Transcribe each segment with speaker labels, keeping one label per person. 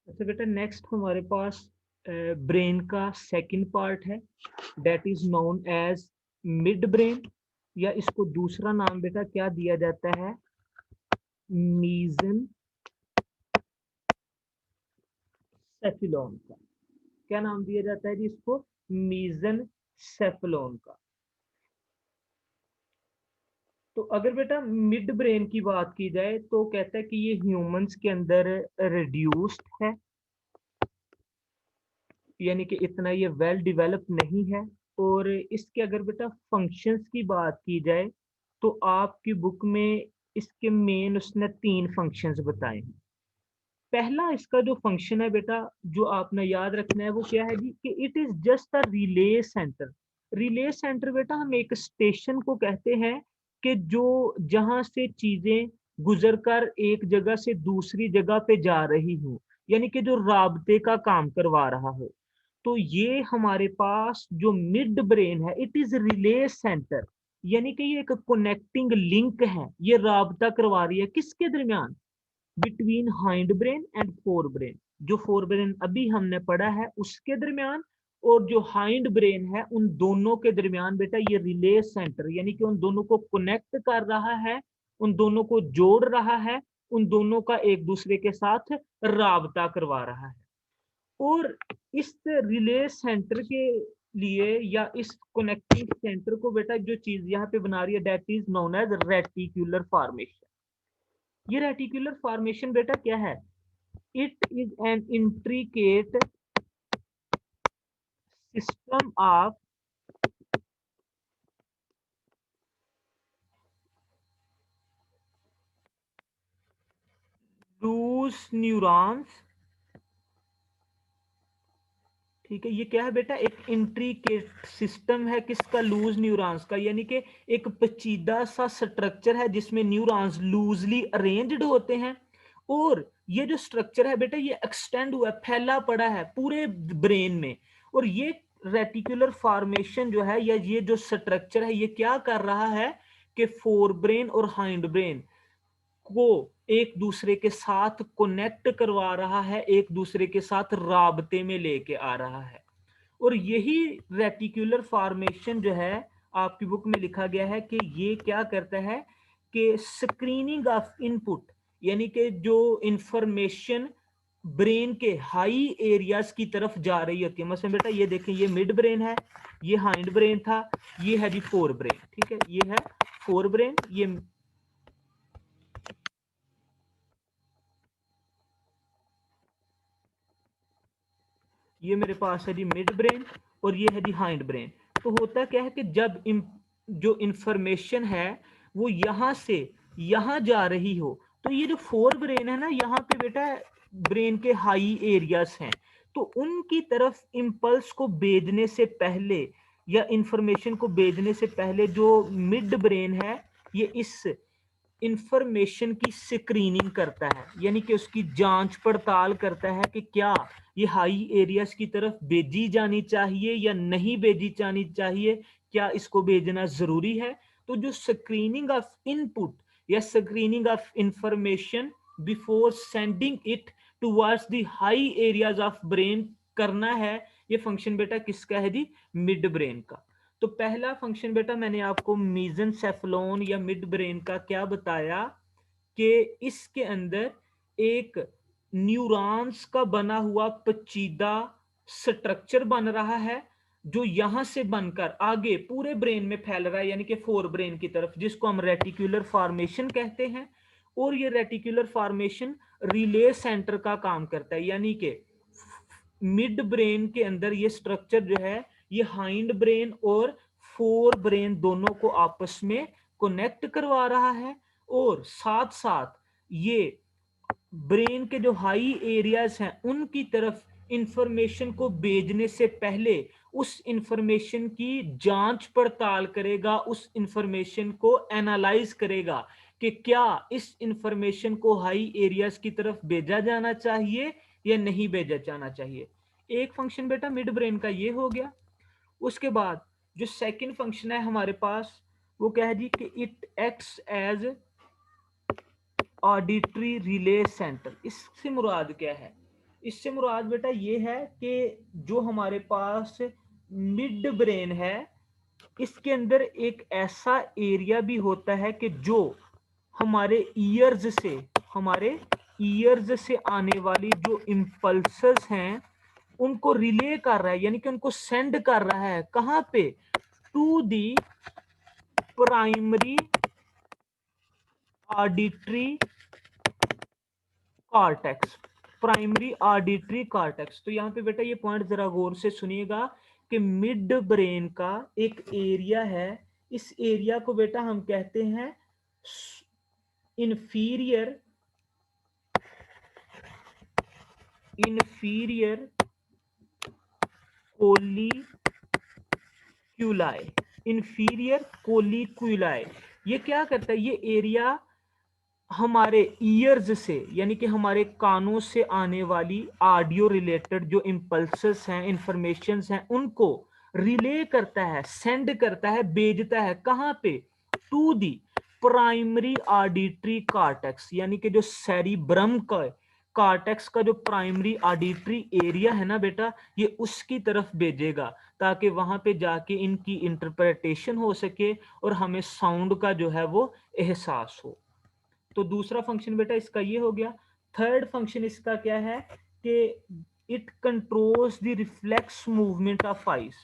Speaker 1: अच्छा बेटा, नेक्स्ट हमारे पास ब्रेन का सेकंड पार्ट है, that is known as mid brain, या इसको दूसरा नाम बेटा क्या दिया जाता है, मीजन सेफिलोन का। क्या नाम दिया जाता है जी इसको, मीजन सेफलोन का। तो अगर बेटा मिड ब्रेन की बात की जाए तो कहता है कि ये ह्यूमंस के अंदर रिड्यूस्ड है, यानी कि इतना ये वेल डेवलप नहीं है। और इसके अगर बेटा फंक्शंस की बात की जाए तो आपकी बुक में इसके मेन उसने 3 फंक्शंस बताए हैं। पहला इसका जो फंक्शन है बेटा, जो आपने याद रखना है वो क्या है जी, कि it is just a relay centre. Relay centre बेटा हम एक स्टेशन को कहते हैं कि जो जहां से चीजें गुजर कर एक जगह से दूसरी जगह पे जा रही हो, यानी कि जो राबते का काम करवा रहा हो। तो ये हमारे पास जो मिड ब्रेन है, इट इज रिले सेंटर, यानी कि ये एक कनेक्टिंग लिंक है, ये राबता करवा रही है किसके दरमियान, between hind brain and fore brain. जो फोर ब्रेन अभी हमने पढ़ा है उसके दरमियान, और जो हाइंड ब्रेन है उन दोनों के दरमियान बेटा ये रिले सेंटर, यानी कि उन दोनों को कनेक्ट कर रहा है, उन दोनों को जोड़ रहा है, उन दोनों का एक दूसरे के साथ राबता करवा रहा है। और इस रिले सेंटर के लिए, या इस कनेक्टिंग सेंटर को बेटा जो चीज यहाँ पे बना रही है, that is known as reticular formation. ये रेटिकुलर फॉर्मेशन बेटा क्या है, it is an intricate system of loose neurons. ठीक है, ये क्या है बेटा, एक इंट्रिकेट सिस्टम है किसका, लूज न्यूरॉन्स का, यानी कि एक पेचीदा सा स्ट्रक्चर है जिसमें न्यूरॉन्स लूजली अरेंज्ड होते हैं। और ये जो स्ट्रक्चर है बेटा ये एक्सटेंड हुआ है, फैला पड़ा है पूरे ब्रेन में। और ये रेटिकुलर फॉर्मेशन जो है, या ये जो स्ट्रक्चर है, ये क्या कर रहा है कि फोर ब्रेन और हाइंड ब्रेन को एक दूसरे के साथ कनेक्ट करवा रहा है, एक दूसरे के साथ राबते में लेके आ रहा है। और यही रेटिकुलर फॉर्मेशन जो है आपकी बुक में लिखा गया है कि ये क्या करता है कि स्क्रीनिंग ऑफ इनपुट, यानी कि जो इंफॉर्मेशन ब्रेन के हाई एरियाज की तरफ जा रही होती है। मतलब बेटा ये देखें, ये मिड ब्रेन है, ये हाइंड ब्रेन था, ये है जी फोर ब्रेन। ठीक है, ये है फोर ब्रेन, ये मेरे पास है जी मिड ब्रेन, और ये है जी हाइंड ब्रेन। तो होता क्या है कि जब जो इंफॉर्मेशन है वो यहां से यहां जा रही हो, तो ये जो फोर ब्रेन है ना, यहाँ पे बेटा ब्रेन के हाई एरियाज हैं, तो उनकी तरफ इम्पल्स को भेजने से पहले, या इंफॉर्मेशन को भेजने से पहले, जो मिड ब्रेन है ये इस इंफॉर्मेशन की स्क्रीनिंग करता है, यानी कि उसकी जांच पड़ताल करता है कि क्या ये हाई एरियाज की तरफ भेजी जानी चाहिए या नहीं भेजी जानी चाहिए, क्या इसको भेजना जरूरी है। तो जो स्क्रीनिंग ऑफ इनपुट या screening of information before sending it towards the high areas of brain करना है, ये फंक्शन बेटा किसका है जी, मिड ब्रेन का। तो पहला फंक्शन बेटा मैंने आपको मीजनसेफलोन या मिड ब्रेन का क्या बताया, कि इसके अंदर एक न्यूरॉन्स का बना हुआ पेचीदा स्ट्रक्चर बन रहा है, जो यहां से बनकर आगे पूरे ब्रेन में फैल रहा है, यानी कि फोर ब्रेन की तरफ, जिसको हम रेटिकुलर फॉर्मेशन कहते हैं। और ये रेटिकुलर फॉर्मेशन रिले सेंटर का काम करता है, यानी कि मिड ब्रेन के अंदर ये स्ट्रक्चर जो है, ये हाइंड ब्रेन और फोर ब्रेन दोनों को आपस में कनेक्ट करवा रहा है। और साथ साथ ये ब्रेन के जो हाई एरियाज हैं उनकी तरफ इंफॉर्मेशन को भेजने से पहले उस इंफॉर्मेशन की जांच पड़ताल करेगा, उस इंफॉर्मेशन को एनालाइज करेगा कि क्या इस इंफॉर्मेशन को हाई एरियाज की तरफ भेजा जाना चाहिए या नहीं भेजा जाना चाहिए। एक फंक्शन बेटा मिड ब्रेन का ये हो गया। उसके बाद जो सेकंड फंक्शन है हमारे पास, वो क्या है जी, कि it acts as auditory relay centre. इससे मुराद क्या है, इससे मुराद बेटा ये है कि जो हमारे पास मिड ब्रेन है, इसके अंदर एक ऐसा एरिया भी होता है कि जो हमारे हमारे ईयर्स से आने वाली जो इम्पल्सेस हैं उनको रिले कर रहा है, यानी कि उनको सेंड कर रहा है कहां पे, to the primary auditory cortex. Primary auditory cortex, तो यहां पे बेटा ये पॉइंट जरा गौर से सुनिएगा कि मिड ब्रेन का एक एरिया है, इस एरिया को बेटा हम कहते हैं इंफीरियर इंफीरियर कोलिक्यूलाई। इंफीरियर कोलिक्यूलाई ये क्या करता है, ये एरिया हमारे ईयर्स से यानी कि हमारे कानों से आने वाली ऑडियो रिलेटेड जो इम्पल्सेस हैं, इंफॉर्मेशंस हैं, उनको रिले करता है, सेंड करता है, भेजता है कहां पे, to the primary auditory cortex, यानी कि जो सेरिब्रम का कॉर्टेक्स का जो प्राइमरी ऑडिटरी एरिया है ना बेटा, ये उसकी तरफ भेजेगा ताकि वहां पे जाके इनकी इंटरप्रिटेशन हो सके और हमें साउंड का जो है वो एहसास हो। तो दूसरा फंक्शन बेटा इसका ये हो गया। थर्ड फंक्शन इसका क्या है कि it controls the reflex movement of eyes,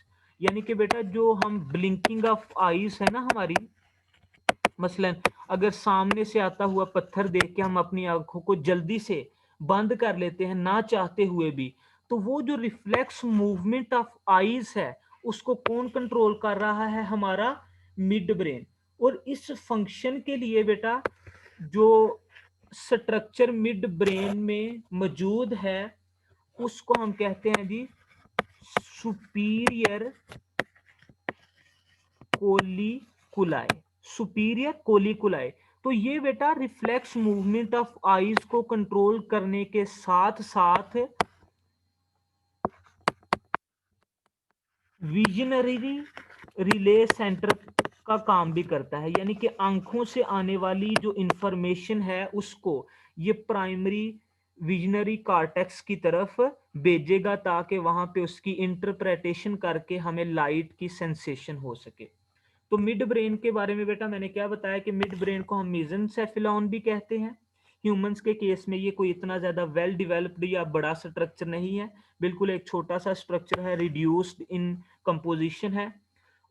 Speaker 1: यानी कि बेटा जो हम ब्लिंकिंग ऑफ आईज है ना हमारी, मसलन अगर सामने से आता हुआ पत्थर देख के हम अपनी आंखों को जल्दी से बंद कर लेते हैं ना चाहते हुए भी, तो वो जो रिफ्लेक्स मूवमेंट ऑफ आईज है उसको कौन कंट्रोल कर रहा है, हमारा मिड ब्रेन। और इस फंक्शन के लिए बेटा जो स्ट्रक्चर मिड ब्रेन में मौजूद है उसको हम कहते हैं जी सुपीरियर कोलिकुलाई। सुपीरियर कोलिकुलाई, तो ये बेटा रिफ्लेक्स मूवमेंट ऑफ आईज को कंट्रोल करने के साथ साथ विजनरी रिले सेंटर का काम भी करता है, यानी कि आंखों से आने वाली जो इंफॉर्मेशन है उसको ये प्राइमरी विजनरी कॉर्टेक्स की तरफ भेजेगा ताकि वहां पे उसकी इंटरप्रिटेशन करके हमें लाइट की सेंसेशन हो सके। तो मिड ब्रेन के बारे में बेटा मैंने क्या बताया कि मिड ब्रेन को हम मेसेंसेफिलॉन भी कहते हैं। ह्यूमंस के केस में ये कोई इतना ज्यादा वेल डिवेलप्ड या बड़ा स्ट्रक्चर नहीं है, बिल्कुल एक छोटा सा स्ट्रक्चर है, रिड्यूस्ड इन कंपोजिशन है।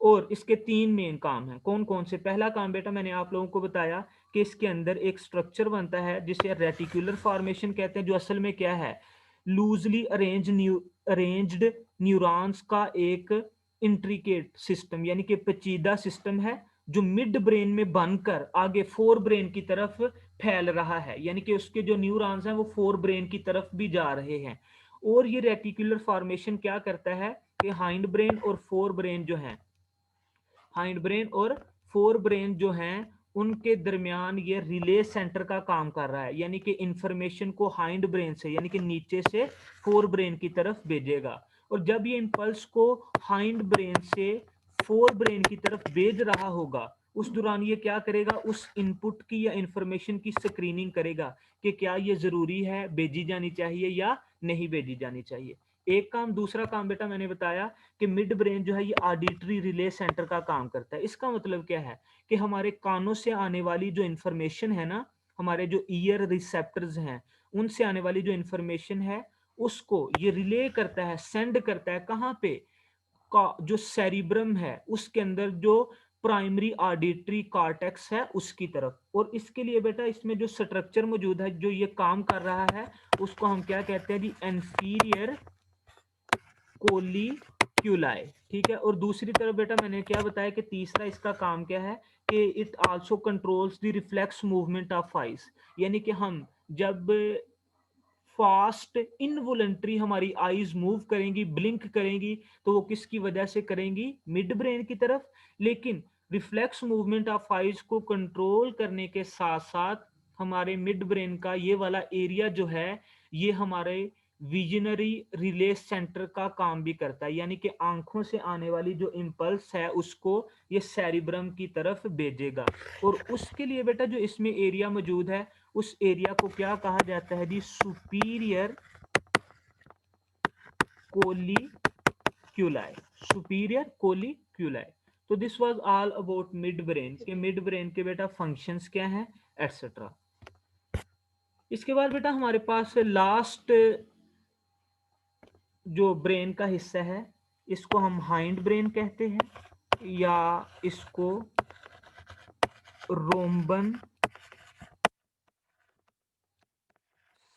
Speaker 1: और इसके तीन मेन काम हैं, कौन कौन से। पहला काम बेटा मैंने आप लोगों को बताया कि इसके अंदर एक स्ट्रक्चर बनता है जिसे रेटिकुलर फॉर्मेशन कहते हैं, जो असल में क्या है, लूजली अरेंज्ड न्यूरॉन्स का एक इंट्रिकेट सिस्टम, यानी कि पेचीदा सिस्टम है जो मिड ब्रेन में बनकर आगे फोर ब्रेन की तरफ फैल रहा है, यानी कि उसके जो न्यूरॉन्स हैं वो फोर ब्रेन की तरफ भी जा रहे हैं। और ये रेटिकुलर फॉर्मेशन क्या करता है कि हाइंड ब्रेन और फोर ब्रेन जो है, हाइंड ब्रेन और फोर ब्रेन जो हैं उनके दरमियान ये रिले सेंटर का काम कर रहा है, यानी कि इंफॉर्मेशन को हाइंड ब्रेन से यानी कि नीचे से फोर ब्रेन की तरफ भेजेगा। और जब ये इंपल्स को हाइंड ब्रेन से फोर ब्रेन की तरफ भेज रहा होगा उस दौरान ये क्या करेगा, उस इनपुट की या इंफॉर्मेशन की स्क्रीनिंग करेगा कि क्या ये जरूरी है, भेजी जानी चाहिए या नहीं भेजी जानी चाहिए। एक काम। दूसरा काम बेटा मैंने बताया कि मिड ब्रेन जो है ये ऑडिटरी रिले सेंटर का काम करता है। इसका मतलब क्या है कि हमारे कानों से आने वाली जो इंफॉर्मेशन है ना, हमारे जो ईयर रिसेप्टर्स हैं उनसे आने वाली जो इंफॉर्मेशन है उसको ये रिले करता है, सेंड करता है कहाँ पे, का जो सेरिब्रम है उसके अंदर जो प्राइमरी ऑडिटरी कॉर्टेक्स है उसकी तरफ। और इसके लिए बेटा इसमें जो स्ट्रक्चर मौजूद है जो ये काम कर रहा है उसको हम क्या कहते हैं जी, इंफीरियर कोलिक्यूलाई। ठीक है। और दूसरी तरफ बेटा मैंने क्या बताया कि तीसरा इसका काम क्या है कि it also controls the reflex movement of eyes, यानी कि हम जब फास्ट इनवॉलेंट्री हमारी आईज मूव करेंगी, ब्लिंक करेंगी, तो वो किसकी वजह से करेंगी, मिड ब्रेन की तरफ। लेकिन रिफ्लेक्स मूवमेंट ऑफ आईज को कंट्रोल करने के साथ साथ हमारे मिड ब्रेन का ये वाला एरिया जो है ये हमारे विजनरी रिले सेंटर का काम भी करता है, यानी कि आंखों से आने वाली जो इम्पल्स है उसको ये सेरिब्रम की तरफ भेजेगा। और उसके लिए बेटा जो इसमें एरिया मौजूद है उस एरिया को क्या कहा जाता है जी, सुपीरियर कोलिक्यूलाई, सुपीरियर कोलिक्यूलाई। तो this was all about mid brain के मिड ब्रेन के बेटा फंक्शंस क्या हैं एटसेट्रा। इसके बाद बेटा हमारे पास लास्ट जो ब्रेन का हिस्सा है इसको हम हाइंड ब्रेन कहते हैं या इसको रोम्बन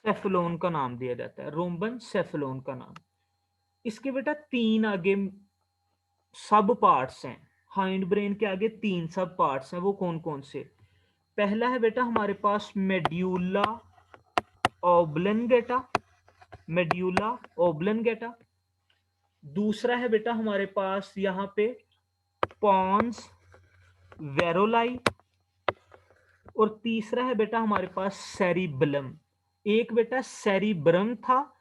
Speaker 1: सेफलोन का नाम दिया जाता है, रोम्बन सेफलोन का नाम। इसके बेटा तीन आगे सब पार्ट्स हैं, हाइंड ब्रेन के आगे तीन सब पार्ट्स हैं, वो कौन कौन से? पहला है बेटा हमारे पास मेड्यूला ऑब्लंगेटा, मेड्यूला ऑब्लंगेटा। दूसरा है बेटा हमारे पास यहाँ पे पॉन्स वेरोलाई, और तीसरा है बेटा हमारे पास सेरिबलम। एक बेटा सेरिब्रम था,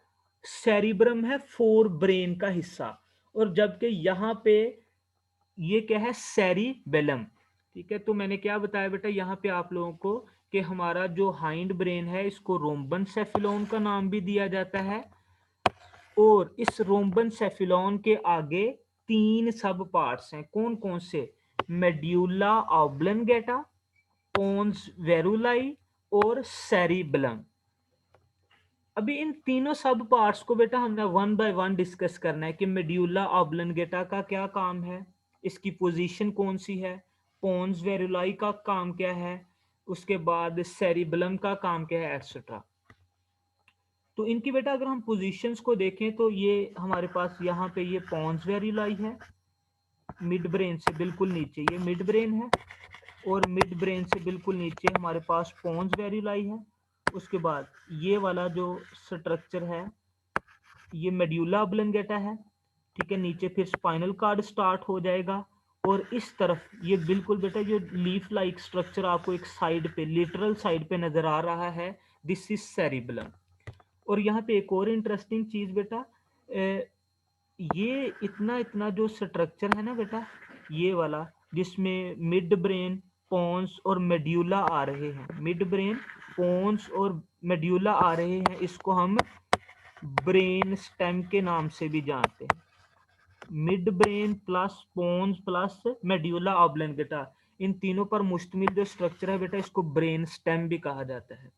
Speaker 1: सेरिब्रम है फोर ब्रेन का हिस्सा, और जबकि यहाँ पे ये क्या है सेरिबेलम। ठीक है, तो मैंने क्या बताया बेटा यहाँ पे आप लोगों को कि हमारा जो हाइंड ब्रेन है इसको रोम्बन सेफिलोन का नाम भी दिया जाता है, और इस रोम्बन सेफिलोन के आगे तीन सब पार्ट्स हैं, कौन कौन से? मेड्यूला ऑब्लंगेटा, पोन्स वेरुलाई और सेरिबलम। अभी इन तीनों सब पार्ट्स को बेटा हमने वन बाय वन डिस्कस करना है कि मेड्यूला ऑब्लंगेटा का क्या काम है, इसकी पोजीशन कौन सी है, पोन्स वेरुलाई का काम क्या है, उसके बाद सेरिबलम का काम क्या है, एटसेट्रा। तो इनकी बेटा अगर हम पोजीशंस को देखें तो ये हमारे पास यहाँ पे ये पोन्स वेरुलाई है, मिड ब्रेन से बिल्कुल नीचे ये मिड ब्रेन है, और मिड ब्रेन से बिल्कुल नीचे हमारे पास पोन्स वेरुलाई है। उसके बाद ये वाला जो स्ट्रक्चर है ये मेड्यूला ऑब्लंगेटा है। ठीक है, नीचे फिर स्पाइनल कार्ड स्टार्ट हो जाएगा, और इस तरफ ये बिल्कुल बेटा जो लीफ लाइक स्ट्रक्चर आपको एक साइड पे लिटरल साइड पे नजर आ रहा है, दिस इज सेरिबलम। और यहाँ पे एक और इंटरेस्टिंग चीज बेटा, ये इतना इतना जो स्ट्रक्चर है ना बेटा ये वाला, जिसमें मिड ब्रेन पोन्स और मेड्यूला आ रहे हैं, मिड ब्रेन पोन्स और मेड्यूला आ रहे हैं, इसको हम ब्रेन स्टेम के नाम से भी जानते हैं। Mid brain plus pons plus medulla oblongata, इन तीनों पर मुश्तमिल जो स्ट्रक्चर है बेटा इसको ब्रेन स्टेम भी कहा जाता है।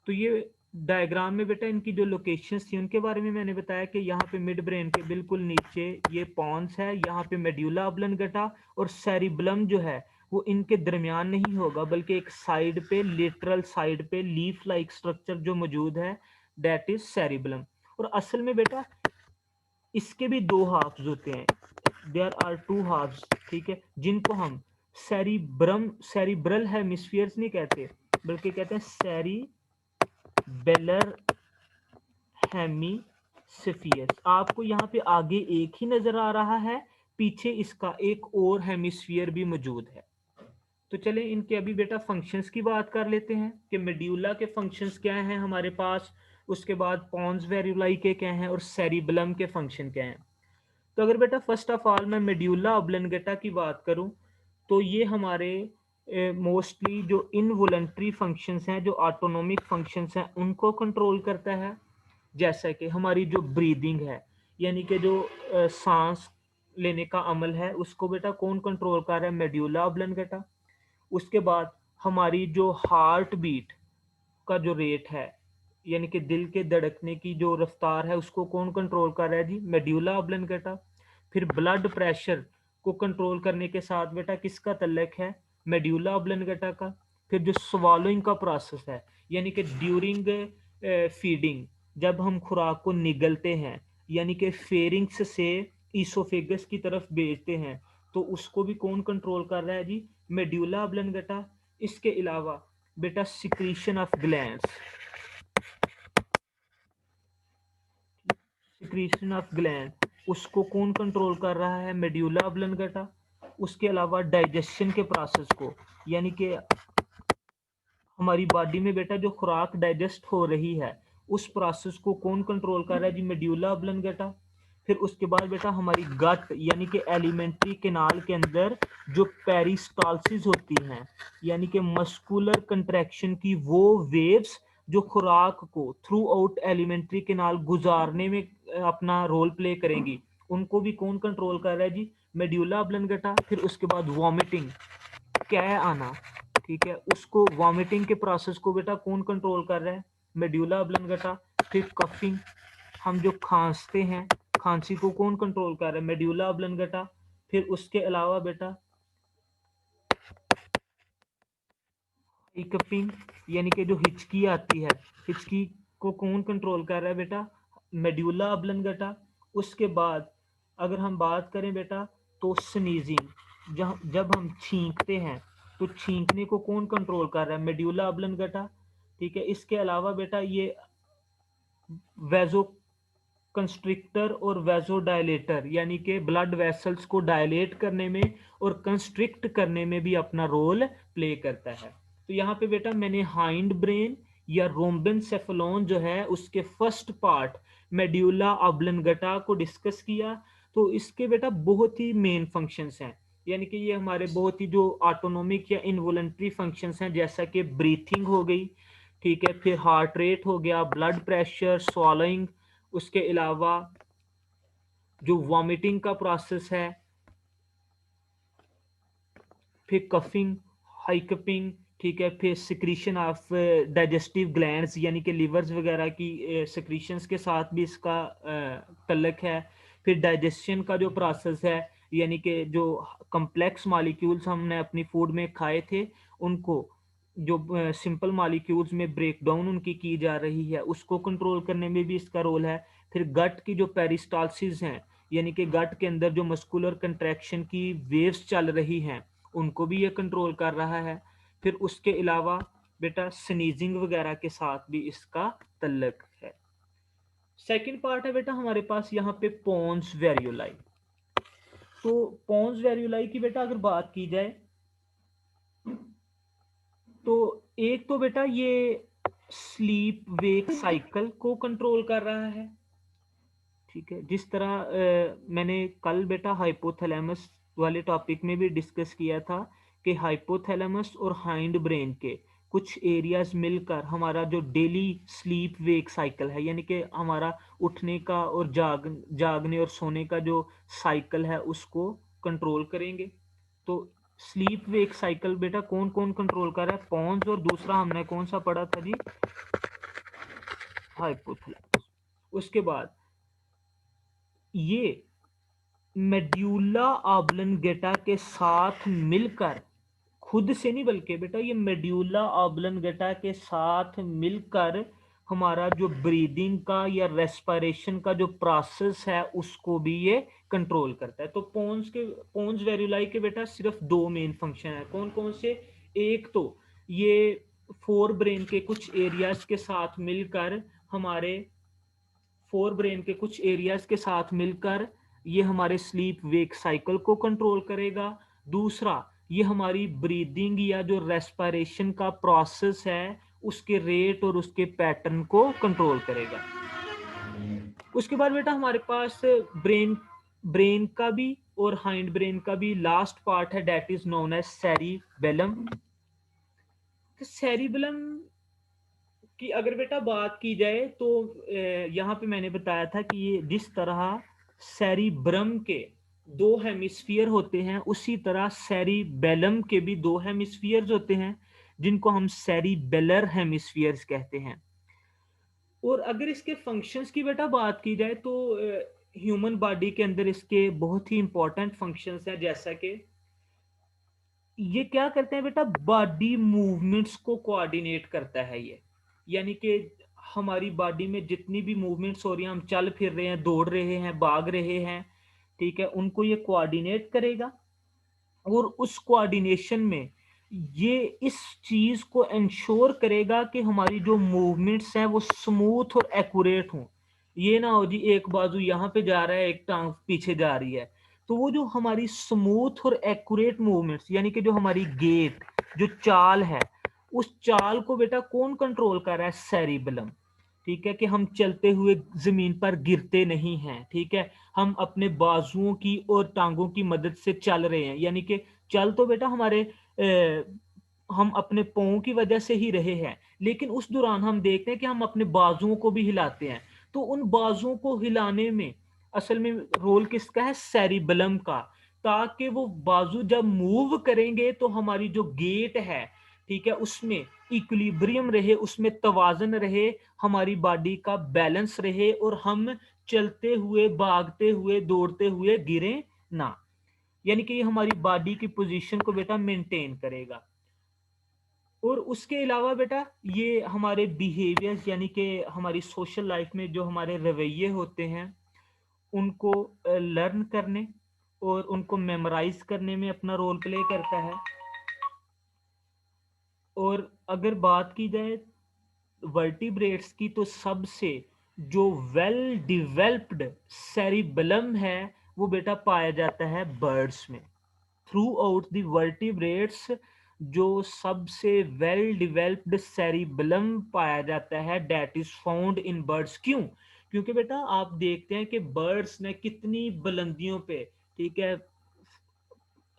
Speaker 1: तो ये डायग्राम में बेटा इनकी जो लोकेशंस थी उनके बारे में मैंने बताया कि यहाँ पे मिड ब्रेन के बिल्कुल नीचे ये पॉन्स है, यहाँ पे मेड्यूला ऑब्लंगेटा, और सेरिबलम जो है वो इनके दरमियान नहीं होगा बल्कि एक साइड पे लिटरल साइड पे लीफ लाइक स्ट्रक्चर जो मौजूद है, दैट इज सेरिबलम। और असल में बेटा इसके भी दो हाफ्स होते हैं, देयर आर टू हाफ्स। ठीक है, जिनको हम सेरिब्रल हेमिस्फीयर्स नहीं कहते बल्कि कहते हैं सेरिबेलर हेमिस्फीयर्स। आपको यहाँ पे आगे एक ही नजर आ रहा है, पीछे इसका एक और हेमिस्फीयर भी मौजूद है। तो चलें इनके अभी बेटा फंक्शंस की बात कर लेते हैं कि मेड्यूला के फंक्शंस क्या हैं हमारे पास, उसके बाद पॉन्स वेरुलाई के क्या हैं, और सेरिबलम के फंक्शन क्या हैं। तो अगर बेटा फर्स्ट ऑफ ऑल मैं मेड्यूला ऑब्लंगेटा की बात करूं तो ये हमारे मोस्टली जो इनवॉलंटरी फंक्शंस हैं, जो ऑटोनोमिक फंक्शंस हैं, उनको कंट्रोल करता है। जैसा कि हमारी जो ब्रीदिंग है, यानी कि जो सांस लेने का अमल है, उसको बेटा कौन कंट्रोल कर रहा है? Medulla oblongata. उसके बाद हमारी जो हार्ट बीट का जो रेट है, यानी कि दिल के धड़कने की जो रफ्तार है, उसको कौन कंट्रोल कर रहा है जी? Medulla oblongata. फिर ब्लड प्रेशर को कंट्रोल करने के साथ बेटा किसका तल्लक है? मेड्यूला ऑब्लंगेटा का। फिर जो स्वॉलोइंग का प्रोसेस है, यानी कि ड्यूरिंग फीडिंग, जब हम खुराक को निगलते हैं, यानी कि फेरिंग्स से ईसोफेगस की तरफ भेजते हैं, तो उसको भी कौन कंट्रोल कर रहा है जी? Medulla oblongata. इसके अलावा बेटा secretion of glands, secretion of gland, उसको कौन कंट्रोल कर रहा है? Medulla oblongata. उसके अलावा डाइजेशन के प्रोसेस को, यानी कि हमारी बॉडी में बेटा जो खुराक डाइजेस्ट हो रही है उस प्रोसेस को कौन कंट्रोल कर रहा है जी? Medulla oblongata. फिर उसके बाद बेटा हमारी गट यानी कि एलिमेंट्री कैनाल के अंदर जो पेरिस्टालसिस होती हैं, यानी कि मस्कुलर कंट्रैक्शन की वो वेव्स जो खुराक को थ्रू आउट एलिमेंट्री कैनाल गुजारने में अपना रोल प्ले करेंगी, उनको भी कौन कंट्रोल कर रहा है जी? Medulla oblongata. फिर उसके बाद वॉमिटिंग, कै आना, ठीक है, उसको वॉमिटिंग के प्रोसेस को बेटा कौन कंट्रोल कर रहा है? Medulla oblongata. फिर कफिंग, हम जो खांसते हैं, खांसी को कौन कंट्रोल कर रहा है? Medulla oblongata. फिर उसके अलावा बेटा हिकपिंग, यानी कि जो हिचकी आती है, हिचकी को कौन कंट्रोल कर रहा है बेटा? Medulla oblongata. उसके बाद अगर हम बात करें बेटा तो स्नीजिंग, जब हम छींकते हैं तो छींकने को कौन कंट्रोल कर रहा है? मेड्यूला ऑब्लंगेटा, ठीक है। इसके अलावा बेटा ये वेजो कंस्ट्रिक्टर और वेजोडायलेटर, यानी कि ब्लड वेसल्स को डायलेट करने में और कंस्ट्रिक्ट करने में भी अपना रोल प्ले करता है। तो यहाँ पे बेटा मैंने हाइंड ब्रेन या रोम्बेनसेफेलॉन जो है उसके फर्स्ट पार्ट मेड्यूला ऑब्लंगेटा को डिस्कस किया। तो इसके बेटा बहुत ही मेन फंक्शंस हैं, यानी कि ये हमारे बहुत ही जो ऑटोनोमिक या इनवॉलंटरी फंक्शंस हैं, जैसा कि ब्रीथिंग हो गई, ठीक है, फिर हार्ट रेट हो गया, ब्लड प्रेशर, स्वॉलोइंग, उसके अलावा जो वॉमिटिंग का प्रोसेस है, फिर कफिंग, हाइकपिंग, ठीक है, फिर सिक्रीशन ऑफ डाइजेस्टिव ग्लैंड्स, यानी कि लिवर्स वगैरह की सिक्रीशंस के साथ भी इसका तल्लक है। फिर डाइजेशन का जो प्रोसेस है, यानी कि जो कम्प्लेक्स मॉलिक्यूल्स हमने अपनी फूड में खाए थे उनको जो सिंपल मॉलिक्यूल्स में ब्रेक डाउन उनकी की जा रही है, उसको कंट्रोल करने में भी इसका रोल है। फिर गट की जो पेरिस्टालसिस हैं, यानी कि गट के अंदर जो मस्कुलर कंट्रैक्शन की वेव्स चल रही हैं, उनको भी ये कंट्रोल कर रहा है। फिर उसके अलावा बेटा स्नीजिंग वगैरह के साथ भी इसका तल्लक है। सेकंड पार्ट है बेटा हमारे पास यहाँ पे पोन्स वेरियोलाई। तो पोन्स वेरियोलाई की बेटा अगर बात की जाए तो एक तो बेटा ये स्लीप वेक साइकिल को कंट्रोल कर रहा है, ठीक है। जिस तरह मैंने कल बेटा हाइपोथैलेमस वाले टॉपिक में भी डिस्कस किया था कि हाइपोथैलेमस और हाइंड ब्रेन के कुछ एरियाज मिलकर हमारा जो डेली स्लीप वेक साइकिल है, यानी कि हमारा उठने का और जागने और सोने का जो साइकिल है उसको कंट्रोल करेंगे। तो स्लीप वेक साइकिल बेटा कौन कौन कंट्रोल कर रहा है? पोन्स, और दूसरा हमने कौन सा पढ़ा था जी? हाइपोथैलेमस। उसके बाद ये मेड्यूला ऑब्लंगेटा के साथ मिलकर, खुद से नहीं बल्कि बेटा ये मेड्यूला ऑब्लंगेटा के साथ मिलकर हमारा जो ब्रीदिंग का या रेस्पिरेशन का जो प्रोसेस है उसको भी ये कंट्रोल करता है। तो पोन्स वेरियोलाई के बेटा सिर्फ दो मेन फंक्शन है। कौन कौन से? एक तो ये फोर ब्रेन के कुछ एरियाज के साथ मिलकर हमारे फोर ब्रेन के कुछ एरियाज के साथ मिलकर ये हमारे स्लीप वेक साइकिल को कंट्रोल करेगा। दूसरा, ये हमारी ब्रीदिंग या जो रेस्पिरेशन का प्रोसेस है उसके रेट और उसके पैटर्न को कंट्रोल करेगा। उसके बाद बेटा हमारे पास ब्रेन ब्रेन का भी और हाइंड ब्रेन का भी लास्ट पार्ट है, that is known as cerebellum. Cerebellum कि अगर बेटा बात की जाए तो यहाँ पे मैंने बताया था कि ये जिस तरह सेरिब्रम के दो हेमिस्फीयर होते हैं, उसी तरह सेरिबेलम के भी दो हेमिस्फीयर्स होते हैं जिनको हम सेरिबेलर हेमिस्फीयर्स कहते हैं। और अगर इसके फंक्शंस की बेटा बात की जाए तो ह्यूमन बॉडी के अंदर इसके बहुत ही इंपॉर्टेंट फंक्शंस हैं, जैसा कि ये क्या करते हैं बेटा, बॉडी मूवमेंट्स को कोऑर्डिनेट करता है ये, यानी कि हमारी बॉडी में जितनी भी मूवमेंट्स हो रही हैं, हम चल फिर रहे हैं, दौड़ रहे हैं, भाग रहे हैं, ठीक है, उनको ये कोऑर्डिनेट करेगा। और उस कोऑर्डिनेशन में ये इस चीज को इंश्योर करेगा कि हमारी जो मूवमेंट्स हैं वो स्मूथ और एक्यूरेट हों। ये ना हो जी एक बाजू यहाँ पे जा रहा है, एक टांग पीछे जा रही है। तो वो जो हमारी स्मूथ और एक्यूरेट मूवमेंट्स, यानी कि जो हमारी गेट, जो चाल है, उस चाल को बेटा कौन कंट्रोल कर रहा है? सेरिबेलम, ठीक है। कि हम चलते हुए जमीन पर गिरते नहीं हैं, ठीक है, हम अपने बाजुओं की और टांगों की मदद से चल रहे हैं, यानी कि चल तो बेटा हमारे हम अपने पाँव की वजह से ही रहे हैं, लेकिन उस दौरान हम देखते हैं कि हम अपने बाजुओं को भी हिलाते हैं। तो उन बाजुओं को हिलाने में असल में रोल किसका है? सेरिबेलम का, ताकि वो बाजू जब मूव करेंगे तो हमारी जो गेट है, ठीक है, उसमें इक्विलिब्रियम रहे, उसमें तवाज़न रहे, हमारी बॉडी का बैलेंस रहे और हम चलते हुए, भागते हुए, दौड़ते हुए गिरे ना। यानी कि ये हमारी बॉडी की पोजीशन को बेटा मेंटेन करेगा। और उसके अलावा बेटा ये हमारे बिहेवियर्स यानी कि हमारी सोशल लाइफ में जो हमारे रवैये होते हैं उनको लर्न करने और उनको मेमोराइज करने में अपना रोल प्ले करता है। और अगर बात की जाए वर्टिब्रेट्स की तो सबसे जो वेल डिवेल्प्ड सेरिबेलम है वो बेटा पाया जाता है बर्ड्स में। थ्रू आउट द वर्टिब्रेट्स जो सबसे वेल डिवेल्प्ड सेरिबेलम पाया जाता है that is found in birds. क्यों? क्योंकि बेटा आप देखते हैं कि बर्ड्स ने कितनी बुलंदियों पे, ठीक है,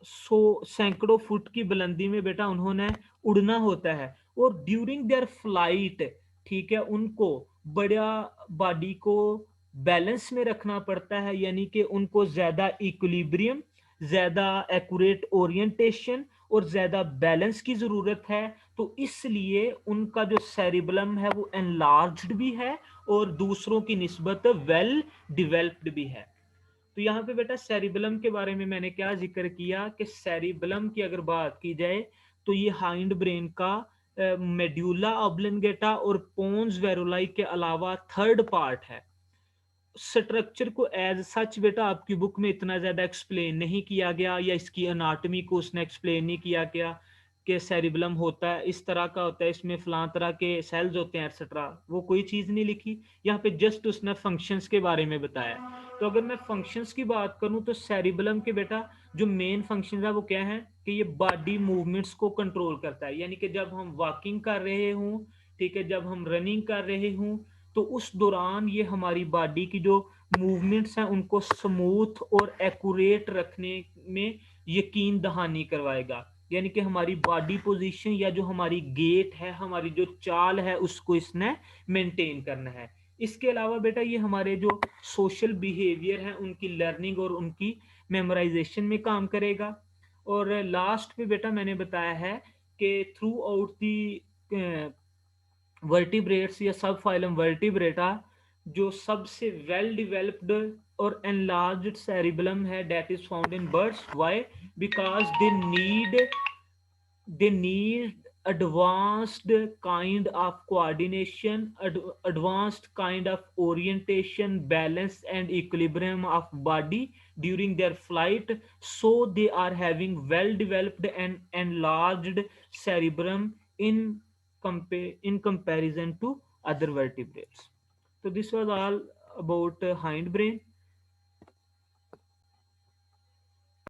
Speaker 1: सौ सैकड़ों फुट की बुलंदी में बेटा उन्होंने उड़ना होता है और ड्यूरिंग देयर फ्लाइट, ठीक है, उनको बड़ा बॉडी को बैलेंस में रखना पड़ता है, यानी कि उनको ज्यादा इक्विलिब्रियम, ज्यादा एक्यूरेट ओरिएंटेशन और ज्यादा बैलेंस की जरूरत है। तो इसलिए उनका जो सेरिबलम है वो एनलार्ज्ड भी है और दूसरों की निस्बत वेल डिवेल्प्ड भी है। तो यहाँ पे बेटा सेरिबेलम के बारे में मैंने क्या जिक्र किया कि सेरिबेलम की अगर बात की जाए तो ये हाइंड ब्रेन का मेड्यूला ऑब्लिंगेटा और पोन्स वेरुलाई के अलावा थर्ड पार्ट है। स्ट्रक्चर को एज सच बेटा आपकी बुक में इतना ज्यादा एक्सप्लेन नहीं किया गया या इसकी अनाटमी को उसने एक्सप्लेन नहीं किया गया कि सेरिबेलम होता है, इस तरह का होता है, इसमें फलां तरह के सेल्स होते हैं एक्सेट्रा, वो कोई चीज नहीं लिखी। यहाँ पे जस्ट उसने फंक्शंस के बारे में बताया। तो अगर मैं फंक्शंस की बात करूं तो सेरिबेलम के बेटा जो मेन फंक्शन है वो क्या है कि ये बॉडी मूवमेंट्स को कंट्रोल करता है। यानी कि जब हम वॉकिंग कर रहे हों, ठीक है, जब हम रनिंग कर रहे हों तो उस दौरान ये हमारी बॉडी की जो मूवमेंट्स हैं उनको स्मूथ और एक्यूरेट रखने में यकीन दहानी करवाएगा। यानी कि हमारी बॉडी पोजीशन या जो हमारी गेट है, हमारी जो चाल है, उसको इसने मेंटेन करना है। इसके अलावा बेटा ये हमारे जो सोशल बिहेवियर है उनकी लर्निंग और उनकी मेमोराइजेशन में काम करेगा। और लास्ट पे बेटा मैंने बताया है कि थ्रू आउट दी वर्टिब्रेट्स या सब फाइलम वर्टिब्रेटा जो सबसे वेल डिवेल्प्ड और एनलार्ज्ड सेरिबेलम है that is found in birds. Why? Because they need advanced kind of coordination, advanced kind of orientation, balance and equilibrium of body during their flight, so they are having well developed and enlarged cerebrum in in comparison to other vertebrates. So this was all about hindbrain.